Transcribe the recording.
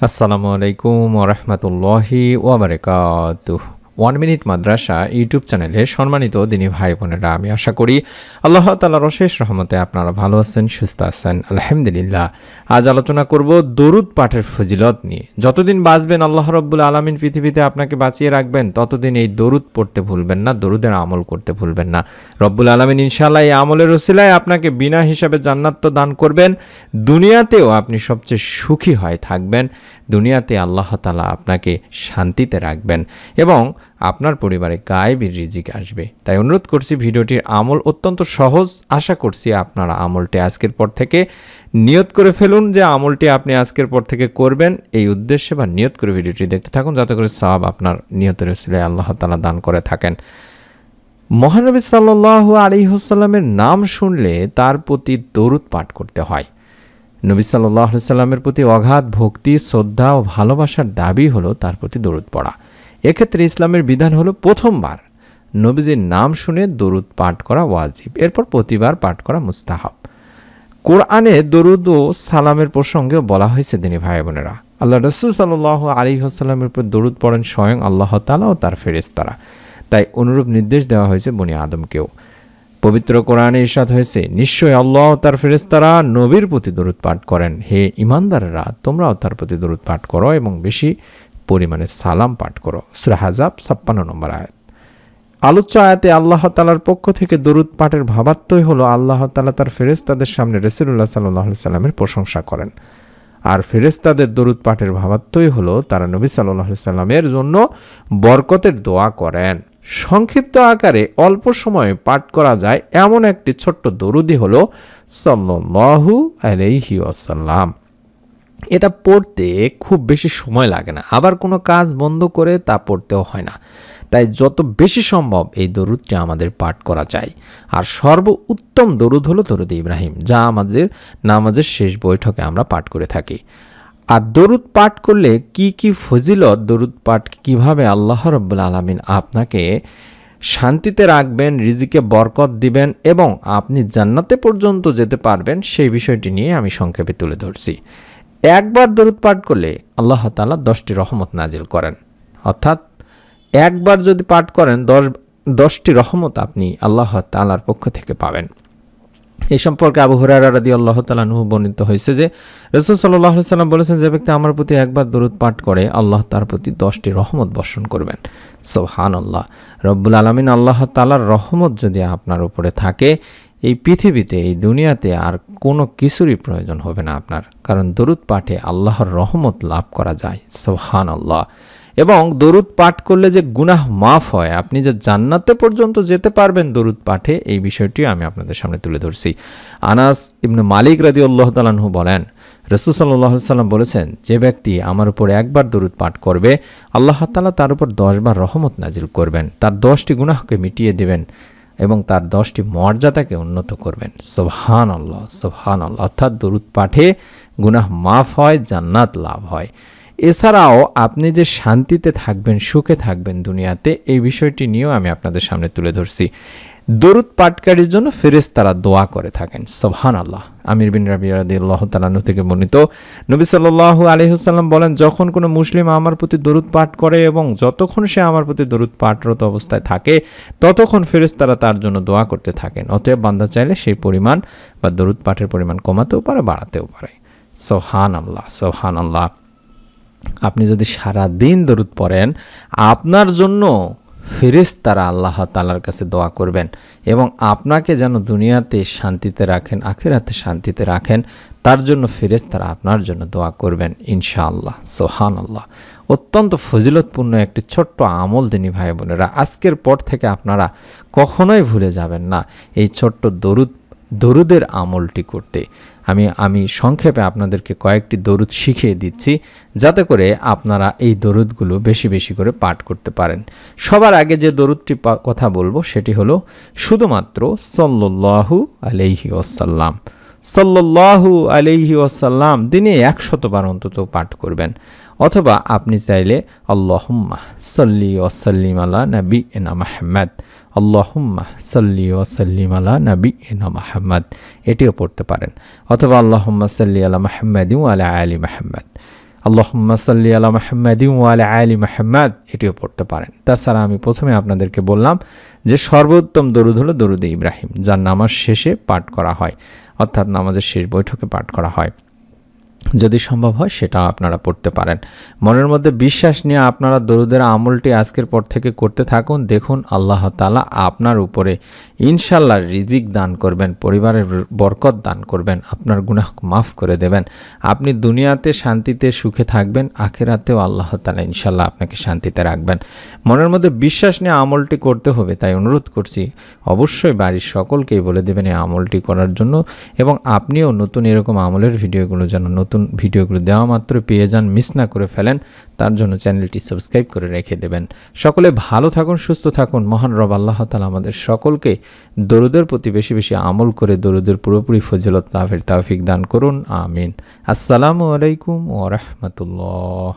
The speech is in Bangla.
আসসালামু আলাইকুম ওয়া রাহমাতুল্লাহি ওয়া বারাকাতুহু। 1 মিনিট মাদ্রাসা ইউটিউব চ্যানেলে সম্মানিত দিনী ভাই বোনেরা, আমি আশা করি আল্লাহ তাআলার অশেষ রহমতে আপনারা ভালো আছেন, সুস্থ আছেন, আলহামদুলিল্লাহ। আজ আলোচনা করব দরুদ পাঠের ফজিলত নিয়ে। যতদিন বাঁচবেন আল্লাহ রাব্বুল আলামিন পৃথিবীতে আপনাকে বাঁচিয়ে রাখবেন, ততদিন এই দরুদ পড়তে ভুলবেন না, দরুদের আমল করতে ভুলবেন না। রব্বুল আলামিন ইনশাআল্লাহ এই আমলের ওসিলায় আপনাকে বিনা হিসাবে জান্নাত তো দান করবেন, দুনিয়াতেও আপনি সবচেয়ে সুখী হয়ে থাকবেন, দুনিয়াতে আল্লাহ তাআলা আপনাকে শান্তিতে রাখবেন এবং আপনার পরিবারে গায়েবী রিজিক আসবে। তাই অনুরোধ করছি, ভিডিওটির আমল অত্যন্ত সহজ। আশা করছি আপনারা আমলটি আজকের পর থেকে নিয়ত করে ফেলুন যে আমলটি আপনি আজকের পর থেকে করবেন, এই উদ্দেশ্যে বা নিয়ত করে ভিডিওটি দেখতে থাকুন, যাতে করে সওয়াব আপনার নিয়তের ওসিলায় আল্লাহ তাআলা দান করে থাকেন। মহানবী সাল্লাল্লাহু আলাইহি ওয়াসাল্লামের নাম শুনলে তার প্রতি দরুদ পাঠ করতে হয়। নবী সাল্লাল্লাহু আলাইহি ওয়াসাল্লামের প্রতি অগাধ ভক্তি, শ্রদ্ধা ও ভালোবাসার দাবি হলো তার প্রতি দরুদ পড়া। এক্ষেত্রে ইসলামের বিধান হলো প্রথমবার নবীজির নাম শুনে দরুদ পাঠ করা ওয়াজিব, এরপর প্রতিবার পাঠ করা মুস্তাহাব। কোরআনে দরুদ ও সালামের প্রসঙ্গেও বলা হয়েছে দিনী ভাই বোনেরা। আল্লাহ রাসূল সাল্লাল্লাহু আলাইহি ওয়াসাল্লামের উপর দরুদ পড়েন স্বয়ং আল্লাহ তাআলা ও তার ফেরেশতারা। তাই অনুরূপ নির্দেশ দেওয়া হয়েছে বনি আদমকেও। পবিত্র কোরআনে ইরশাদ হয়েছে, নিশ্চয়ই আল্লাহ ও তার ফেরেশতারা নবীর প্রতি দরুদ পাঠ করেন। হে ঈমানদাররা, তোমরাও তার প্রতি দরুদ পাঠ করো এবং বেশি পরিমাণে সালাম পাঠ করো। সূরা আহজাব 56 নম্বর আয়াত। আলোচ্য আয়াতে আল্লাহ তাআলার পক্ষ থেকে দরুদ পাঠের ভাবার্থই হলো আল্লাহ তাআলা তার ফেরেশতাদের সামনে রাসূলুল্লাহ সাল্লাল্লাহু আলাইহি সাল্লামের প্রশংসা করেন, আর ফেরেশতাদের দরুদ পাঠের ভাবার্থই হলো তারা নবী সাল্লাল্লাহু আলাইহি সাল্লামের জন্য বরকতের দোয়া করেন। সংক্ষিপ্ত আকারে অল্প সময়ে পাঠ করা যায় এমন একটি ছোট্ট দরুদই হলো সাল্লাল্লাহু আলাইহি ওয়াসাল্লাম। এটা পড়তে খুব বেশি সময় লাগে না, আবার কোনো কাজ বন্ধ করে তা পড়তেও হয় না। তাই যত বেশি সম্ভব এই দরুদটি আমাদের পাঠ করা যায়। আর সর্বোত্তম দরুদ হলো দরুদ ইব্রাহিম, যা আমাদের নামাজের শেষ বৈঠকে আমরা পাঠ করে থাকি। আর দরুদ পাঠ করলে কি কি ফজিলত, দরুদ পাঠ কিভাবে আল্লাহ রাব্বুল আলামিন আপনাকে শান্তিতে রাখবেন, রিজিকে বরকত দিবেন এবং আপনি জান্নাতে পর্যন্ত যেতে পারবেন, সেই বিষয়টি নিয়ে আমি সংক্ষেপে তুলে ধরছি। একবার দরুদ পাঠ করলে আল্লাহ তাআলা 10টি রহমত নাজিল করেন, অর্থাৎ একবার যদি পাঠ করেন 10টি রহমত আপনি আল্লাহ তাআলার পক্ষ থেকে পাবেন। এই সম্পর্কে আবু হুরায়রা রাদিয়াল্লাহু তাআলা আনহু বর্ণিত হয়েছে যে রাসূল সাল্লাল্লাহু আলাইহি ওয়াসাল্লাম বলেছেন, যে ব্যক্তি আমার প্রতি একবার দরুদ পাঠ করে আল্লাহ তার প্রতি 10টি রহমত বর্ষণ করবেন। সুবহানাল্লাহ। রব্বুল আলামিন আল্লাহ তাআলার রহমত যদি আপনার উপরে থাকে, এই পৃথিবীতে, এই দুনিয়াতে আর কোনো কিছুরই প্রয়োজন হবে না আপনার, কারণ দরুদ পাঠে আল্লাহর রহমত লাভ করা যায়। সুবহানাল্লাহ। এবং দরুদ পাঠ করলে যে গুনাহ মাফ হয়, আপনি যে জান্নাতে পর্যন্ত যেতে পারবেন দরুদ পাঠে, এই বিষয়টি আমি আপনাদের সামনে তুলে ধরছি। আনাস ইবনে মালিক রাদিয়াল্লাহু তাআলা আনহু বলেন, রাসূল সাল্লাল্লাহু আলাইহি ওয়াসাল্লাম বলেছেন, যে ব্যক্তি আমার উপর একবার দরুদ পাঠ করবে আল্লাহ তাআলা তার উপর 10 বার রহমত নাজিল করবেন, তার 10টি গুনাহকে মিটিয়ে দেবেন এবং তার 10টি মর্যাদাকে উন্নত করবেন। সুবহানাল্লাহ, সুবহানাল্লাহ। অর্থাৎ দরুদ পাঠে গুনাহ মাফ হয়, জান্নাত লাভ হয়। এছাড়াও আপনি যে শান্তিতে থাকবেন, সুখে থাকবেন দুনিয়াতে, এই বিষয়টি নিয়েও আমি আপনাদের সামনে তুলে ধরছি। দরুদ পাঠকারীর জন্য ফেরেশতারা দোয়া করে থাকেন। সুবহানাল্লাহ। আমির বিন রাবিয়া রাদিয়াল্লাহু তাআলা আনহু থেকে বর্ণিত, নবী সাল্লাল্লাহু আলাইহি ওয়াসাল্লাম বলেন, যখন কোনো মুসলিম আমার প্রতি দরুদ পাঠ করে এবং যতক্ষণ সে আমার প্রতি দরুদ পাঠরত অবস্থায় থাকে, ততক্ষণ ফেরেশতারা তার জন্য দোয়া করতে থাকেন। অতএব বান্দা চাইলে সেই পরিমাণ বা দরুদ পাঠের পরিমাণ কমাতেও পারে, বাড়াতেও পারে। সুবহানাল্লাহ, সুবহানাল্লাহ। আপনি যদি সারা দিন দরুদ পড়েন, আপনার জন্য ফেরেশতারা আল্লাহ তাআলার কাছে দোয়া করবেন এবং আপনাকে যেন দুনিয়াতে শান্তিতে রাখেন, আখিরাতে শান্তিতে রাখেন, তার জন্য ফেরেশতারা আপনার জন্য দোয়া করবেন ইনশাআল্লাহ। সুবহানাল্লাহ। অত্যন্ত ফজিলতপূর্ণ একটি ছোট্ট আমল দিনী ভাই বোনেরা, আজকের পর থেকে আপনারা কখনোই ভুলে যাবেন না এই ছোট্ট দরুদের আমলটি করতে। আমি সংক্ষেপে আপনাদেরকে কয়েকটি দরুদ শিখিয়ে দিচ্ছি, যাতে করে আপনারা এই দরুদগুলো বেশি বেশি করে পাঠ করতে পারেন। সবার আগে যে দরুদটি কথা বলবো সেটি হলো শুধুমাত্র সাল্লাল্লাহু আলাইহি ওয়াসাল্লাম। সাল্লাল্লাহু আলাইহি ওয়াসাল্লাম দিনে 100 বার অন্তত পাঠ করবেন, অথবা আপনি চাইলে আল্লাহুম্মা সাল্লি ওয়া সাল্লিম আলা নাবিয়িনা মুহাম্মদ, আল্লাহুম্মা সাল্লি ওয়া সাল্লিম আলা নাবিয়িনা মুহাম্মদ, এটিও পড়তে পারেন। অথবা আল্লাহুম্মা সাল্লি আলা মুহাম্মাদিন ওয়া আলা আলি মুহাম্মদ, আল্লাহুম্মা সাল্লি আলা মুহাম্মাদিন ওয়া আলা আলি মুহাম্মাদ, এটিও পড়তে পারেন। তাছাড়া আমি প্রথমে আপনাদেরকে বললাম যে সর্বোত্তম দরুদ হলো দরুদে ইব্রাহিম, যার নামাজ শেষে পাঠ করা হয়, অর্থাৎ নামাজের শেষ বৈঠকে পাঠ করা হয়। যদি সম্ভব হয় সেটা আপনারা পড়তে পারেন। মনের মধ্যে বিশ্বাস নিয়ে আপনারা দরুদের আমলটি আজকের পর থেকে করতে থাকুন। দেখুন আল্লাহ তাআলা আপনার উপরে ইনশাল্লাহ রিজিক দান করবেন, পরিবারের বরকত দান করবেন, আপনার গুনাহ মাফ করে দেবেন। আপনি দুনিয়াতে শান্তিতে সুখে থাকবেন, আখিরাতেও আল্লাহ তাআলা ইনশাল্লাহ আপনাকে শান্তিতে রাখবেন। মনের মধ্যে বিশ্বাস নিয়ে আমলটি করতে হবে, তাই অনুরোধ করছি অবশ্যই বাড়ির সকলকেই বলে দেবেন এই আমলটি করার জন্য, এবং আপনিও নতুন এরকম আমলের ভিডিওগুলো যেন নতুন ভিডিওগুলো দেওয়া মাত্র পেয়ে যান, মিস না করে ফেলেন, তার জন্য চ্যানেলটি সাবস্ক্রাইব করে রেখে দেবেন। সকলে ভালো থাকুন, সুস্থ থাকুন। মহান রব আল্লাহ তাআলা আমাদের সকলকে দরুদের প্রতি বেশি বেশি আমল করে দরুদের পুরোপুরি ফজিলত লাভের তৌফিক দান করুন। আমিন। আসসালামু আলাইকুম ওয়া রাহমাতুল্লাহ।